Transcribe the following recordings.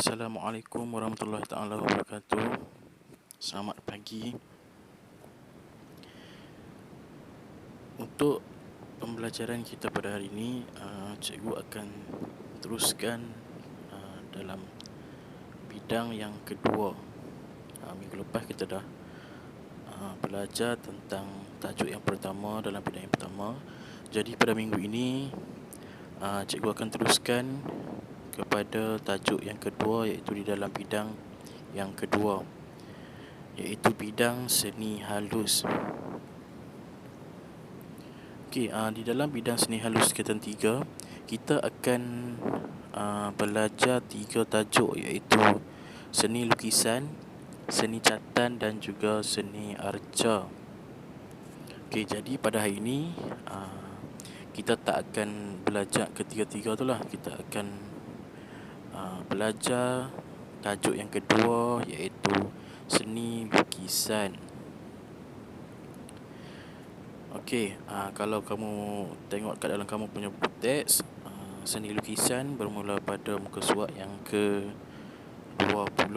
Assalamualaikum warahmatullahi taala wabarakatuh. Selamat pagi. Untuk pembelajaran kita pada hari ini, cikgu akan teruskan dalam bidang yang kedua. Minggu lepas kita dah belajar tentang tajuk yang pertama dalam bidang yang pertama. Jadi pada minggu ini cikgu akan teruskan kepada tajuk yang kedua, iaitu di dalam bidang yang kedua, iaitu bidang seni halus. Okey, di dalam bidang seni halus tingkatan 3, kita akan belajar 3 tajuk, iaitu seni lukisan, seni catatan dan juga seni arca. Okey, jadi pada hari ini kita tak akan belajar ketiga-tiga tu lah. Kita akan belajar tajuk yang kedua, iaitu seni lukisan. Okey, kalau kamu tengok kat dalam kamu punya buku teks, seni lukisan bermula pada muka surat yang ke-20.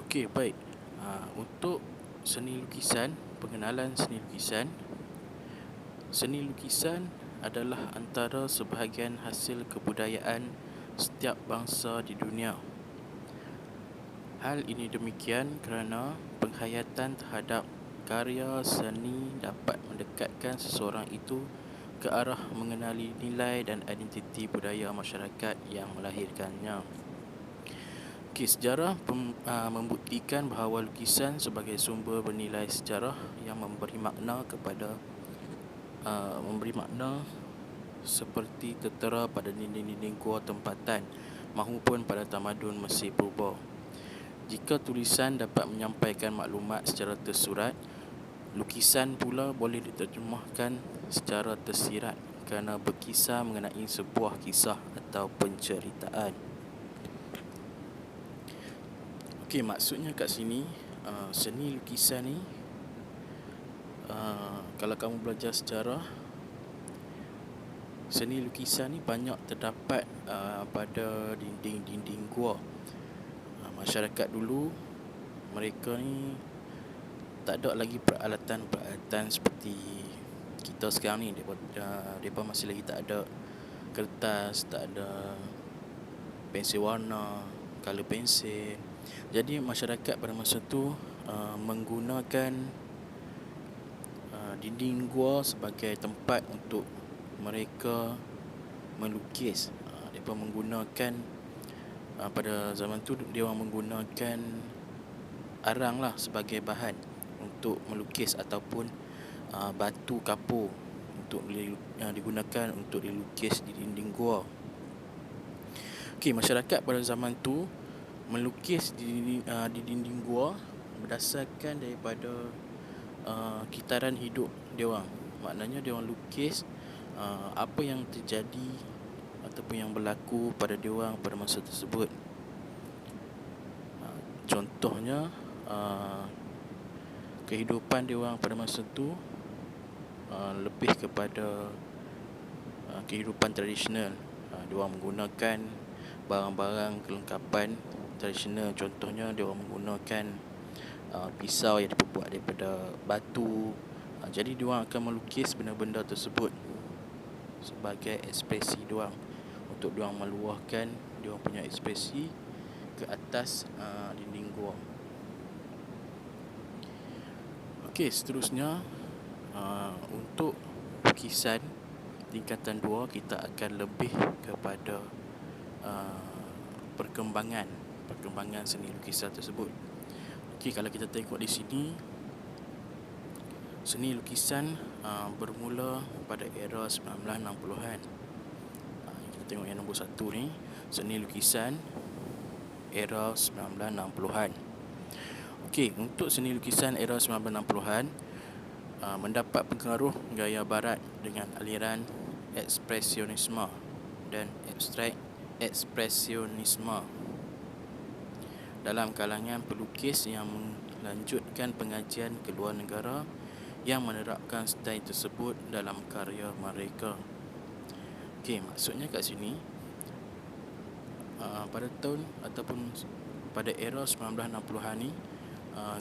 Okey, baik. Untuk seni lukisan, pengenalan seni lukisan. Seni lukisan adalah antara sebahagian hasil kebudayaan setiap bangsa di dunia. Hal ini demikian kerana penghayatan terhadap karya seni dapat mendekatkan seseorang itu ke arah mengenali nilai dan identiti budaya masyarakat yang melahirkannya. Okey, sejarah membuktikan bahawa lukisan sebagai sumber bernilai sejarah yang memberi makna seperti tertera pada dinding-dinding gua tempatan maupun pada tamadun Mesir Purba. Jika tulisan dapat menyampaikan maklumat secara tersurat, lukisan pula boleh diterjemahkan secara tersirat kerana berkisar mengenai sebuah kisah atau penceritaan. Okey, maksudnya kat sini, seni lukisan ni, kalau kamu belajar sejarah, seni lukisan ni banyak terdapat pada dinding-dinding gua. Masyarakat dulu, mereka ni tak ada lagi peralatan seperti kita sekarang ni. Mereka masih lagi tak ada kertas, tak ada pensel warna, color pensel. Jadi masyarakat pada masa tu menggunakan dinding gua sebagai tempat untuk mereka melukis. Mereka menggunakan pada zaman tu dia orang menggunakan arang lah sebagai bahan untuk melukis, ataupun batu kapur untuk digunakan untuk dilukis di dinding gua. Okey, masyarakat pada zaman tu melukis di dinding gua berdasarkan daripada kitaran hidup dia orang. Maknanya dia orang lukis apa yang terjadi ataupun yang berlaku pada dia orang pada masa tersebut. Contohnya kehidupan dia orang pada masa tu lebih kepada kehidupan tradisional. Dia orang menggunakan barang-barang kelengkapan tradisional. Contohnya dia orang menggunakan pisau yang diperbuat daripada batu. Jadi dia orang akan melukis benda-benda tersebut sebagai ekspresi dia orang, untuk dia orang meluahkan dia orang punya ekspresi ke atas dinding gua. Okey, seterusnya untuk lukisan tingkatan 2, kita akan lebih kepada perkembangan seni lukisan tersebut. Okey, kalau kita tengok di sini, seni lukisan bermula pada era 1960-an. Kita tengok yang nombor 1 ni, seni lukisan era 1960-an. Okey, untuk seni lukisan era 1960-an mendapat pengaruh gaya barat dengan aliran ekspresionisme dan abstrak ekspresionisme dalam kalangan pelukis yang melanjutkan pengajian ke luar negara yang menerapkan style tersebut dalam karya mereka. Okey, maksudnya kat sini pada tahun ataupun pada era 1960-an ni,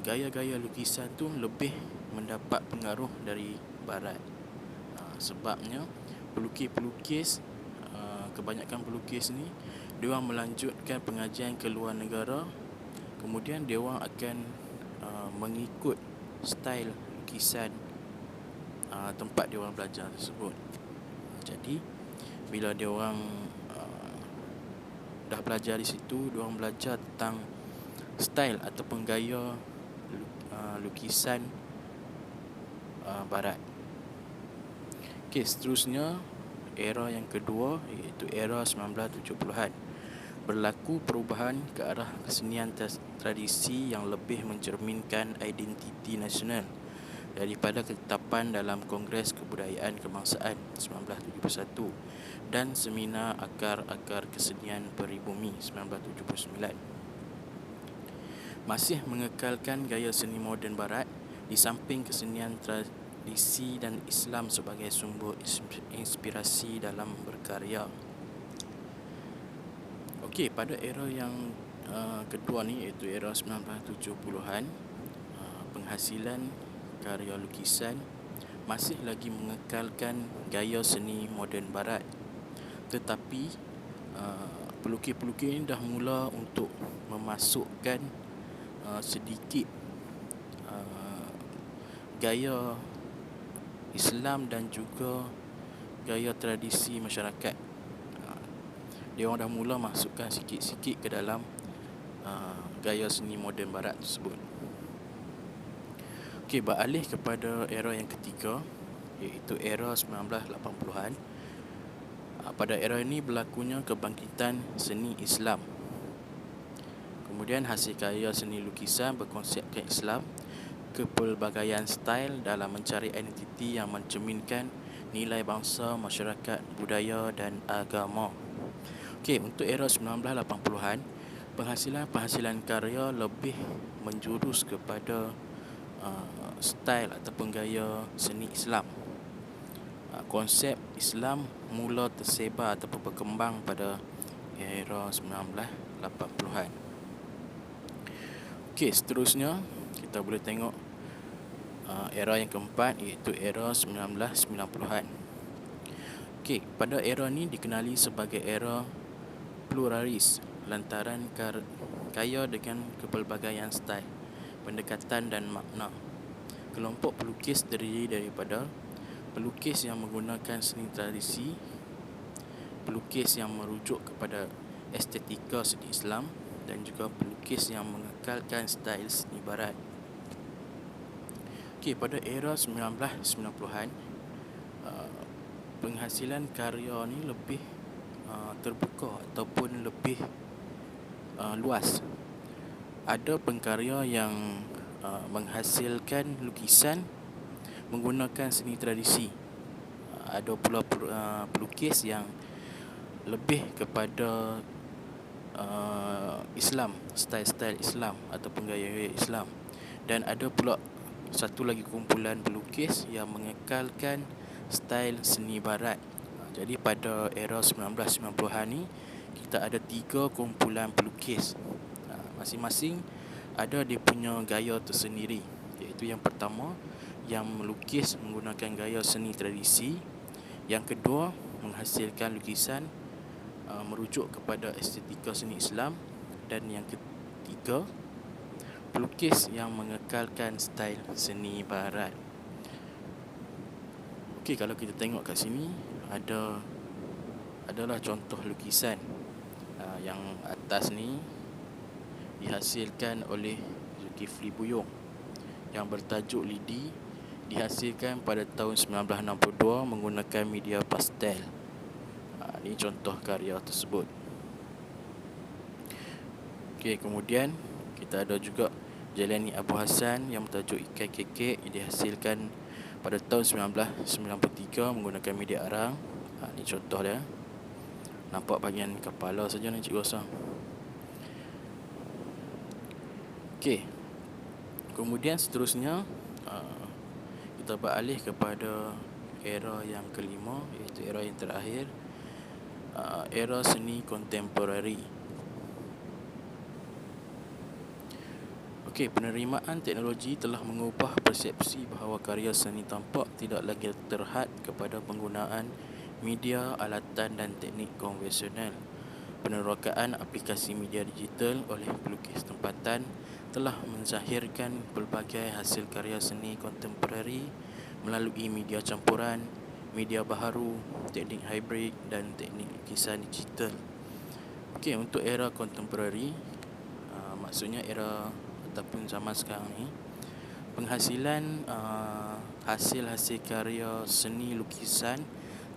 gaya-gaya lukisan tu lebih mendapat pengaruh dari barat. Sebabnya pelukis-pelukis, kebanyakan pelukis ni diorang melanjutkan pengajian ke luar negara, kemudian diorang akan mengikut style lukisan tempat diorang belajar tersebut. Jadi bila diorang dah belajar di situ, diorang belajar tentang style ataupun gaya lukisan barat. Okey, seterusnya era yang kedua iaitu era 1970-an. Berlaku perubahan ke arah kesenian tradisi yang lebih mencerminkan identiti nasional daripada ketetapan dalam Kongres Kebudayaan Kebangsaan 1971 dan Seminar Akar-Akar Kesenian Peribumi 1979. Masih mengekalkan gaya seni moden barat di samping kesenian tradisi dan Islam sebagai sumber inspirasi dalam berkarya. Okey, pada era yang kedua ni iaitu era 1970-an, penghasilan karya lukisan masih lagi mengekalkan gaya seni moden barat. Tetapi pelukis-pelukis ini dah mula untuk memasukkan sedikit gaya Islam dan juga gaya tradisi masyarakat. Dia orang dah mula masukkan sikit-sikit ke dalam gaya seni moden barat tersebut. Okey, beralih kepada era yang ketiga iaitu era 1980-an. Pada era ini berlakunya kebangkitan seni Islam. Kemudian hasil karya seni lukisan berkonsepkan Islam, kepelbagaian style dalam mencari identiti yang mencerminkan nilai bangsa, masyarakat, budaya dan agama. Okey, untuk era 1980-an, penghasilan karya lebih menjurus kepada style ataupun gaya seni Islam. Konsep Islam mula tersebar ataupun berkembang pada era 1980-an. Okey, seterusnya kita boleh tengok era yang keempat iaitu era 1990-an. Okey, pada era ni dikenali sebagai era pluralis lantaran kaya dengan kepelbagaian style, pendekatan dan makna. Kelompok pelukis terdiri daripada pelukis yang menggunakan seni tradisi, pelukis yang merujuk kepada estetika seni Islam dan juga pelukis yang mengekalkan style seni barat. Okey, pada era 1990-an, penghasilan karya ni lebih terbuka ataupun lebih luas. Ada pengkarya yang menghasilkan lukisan menggunakan seni tradisi. Ada pula pelukis yang lebih kepada Islam, style-style Islam ataupun gaya-gaya Islam. Dan ada pula satu lagi kumpulan pelukis yang mengekalkan style seni barat. Jadi pada era 1990-an ni kita ada 3 kumpulan pelukis. Masing-masing ada dia punya gaya tersendiri. Iaitu yang pertama yang melukis menggunakan gaya seni tradisi, yang kedua menghasilkan lukisan merujuk kepada estetika seni Islam, dan yang ketiga pelukis yang mengekalkan style seni barat. Okey, kalau kita tengok kat sini adalah contoh lukisan. Yang atas ni dihasilkan oleh Zulkifli Buyung yang bertajuk Lidi, dihasilkan pada tahun 1962 menggunakan media pastel. Ini contoh karya tersebut. Okey, kemudian kita ada juga Jalani Abu Hassan yang bertajuk Ikai Kekek, dihasilkan pada tahun 1993 menggunakan media arang. Ini contoh dia. Nampak bahagian kepala saja ni Cikgu Rosang. Okey, kemudian seterusnya kita beralih kepada era yang kelima, iaitu era yang terakhir, era seni kontemporari. Okey, penerimaan teknologi telah mengubah persepsi bahawa karya seni tampak tidak lagi terhad kepada penggunaan media, alatan dan teknik konvensional. Penerokaan aplikasi media digital oleh pelukis tempatan telah menzahirkan pelbagai hasil karya seni kontemporari melalui media campuran, media baharu, teknik hybrid dan teknik lukisan digital. Okey, untuk era kontemporari, maksudnya era ataupun zaman sekarang ni, penghasilan hasil-hasil karya seni lukisan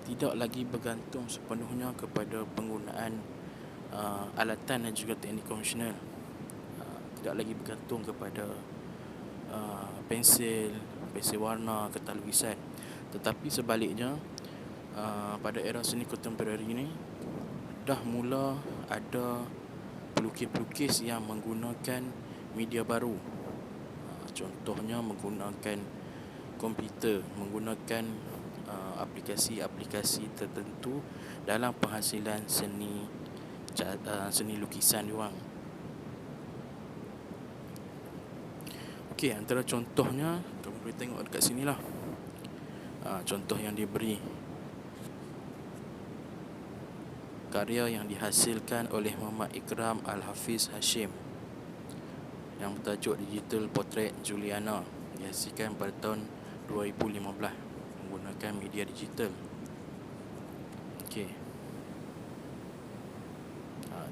tidak lagi bergantung sepenuhnya kepada penggunaan alatan dan juga teknik konvensional. Tidak lagi bergantung kepada pensil warna, kertas lukisan. Tetapi sebaliknya, pada era seni kontemporari ini dah mula ada pelukis-pelukis yang menggunakan media baru. Contohnya menggunakan komputer, menggunakan aplikasi-aplikasi tertentu dalam penghasilan seni lukisan diorang. Okey, antara contohnya kamu boleh tengok dekat sini lah. Contoh yang diberi, karya yang dihasilkan oleh Muhammad Ikram Al-Hafiz Hashim yang bertajuk Digital Portrait Juliana, dihasilkan pada tahun 2015 menggunakan media digital. Okey,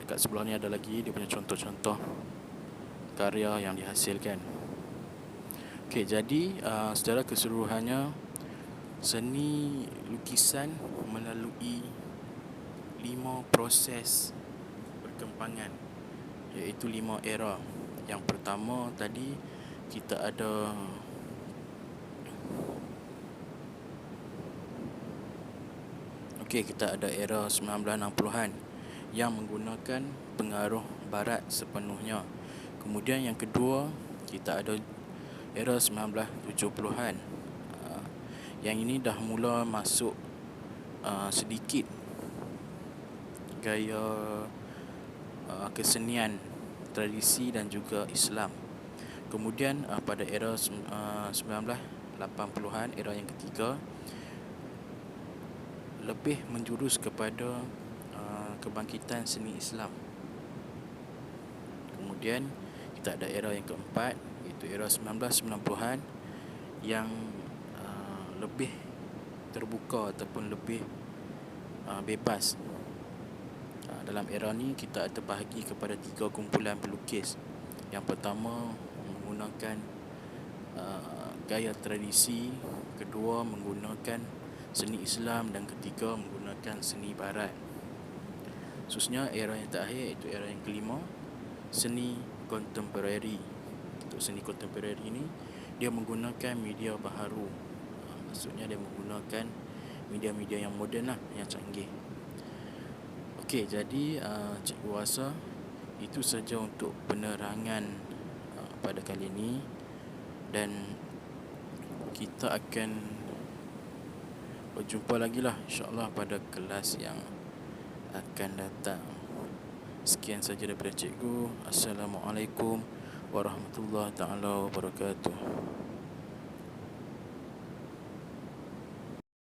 dekat sebelah ni ada lagi dia punya contoh-contoh karya yang dihasilkan. Okey, jadi secara keseluruhannya seni lukisan melalui 5 proses perkembangan, iaitu 5 era. Yang pertama tadi kita ada kita ada era 1960-an yang menggunakan pengaruh barat sepenuhnya. Kemudian yang kedua kita ada era 1970-an. Yang ini dah mula masuk sedikit gaya kesenian tradisi dan juga Islam. Kemudian pada era 1980-an, era yang ketiga, lebih menjurus kepada kebangkitan seni Islam. Kemudian kita ada era yang keempat, iaitu era 1990-an yang lebih terbuka ataupun lebih bebas. Dalam era ni kita terbahagi kepada 3 kumpulan pelukis. Yang pertama menggunakan gaya tradisi, kedua menggunakan seni Islam dan ketiga menggunakan seni barat. Khususnya era yang terakhir, iaitu era yang kelima, seni kontemporari. Untuk seni kontemporari ini dia menggunakan media baharu. Maksudnya dia menggunakan media-media yang moden lah, yang canggih. Okey, jadi cikgu rasa itu saja untuk penerangan pada kali ini, dan kita akan berjumpa lagi lah insyaAllah pada kelas yang akan datang. Sekian saja daripada cikgu. Assalamualaikum warahmatullahi taala wabarakatuh.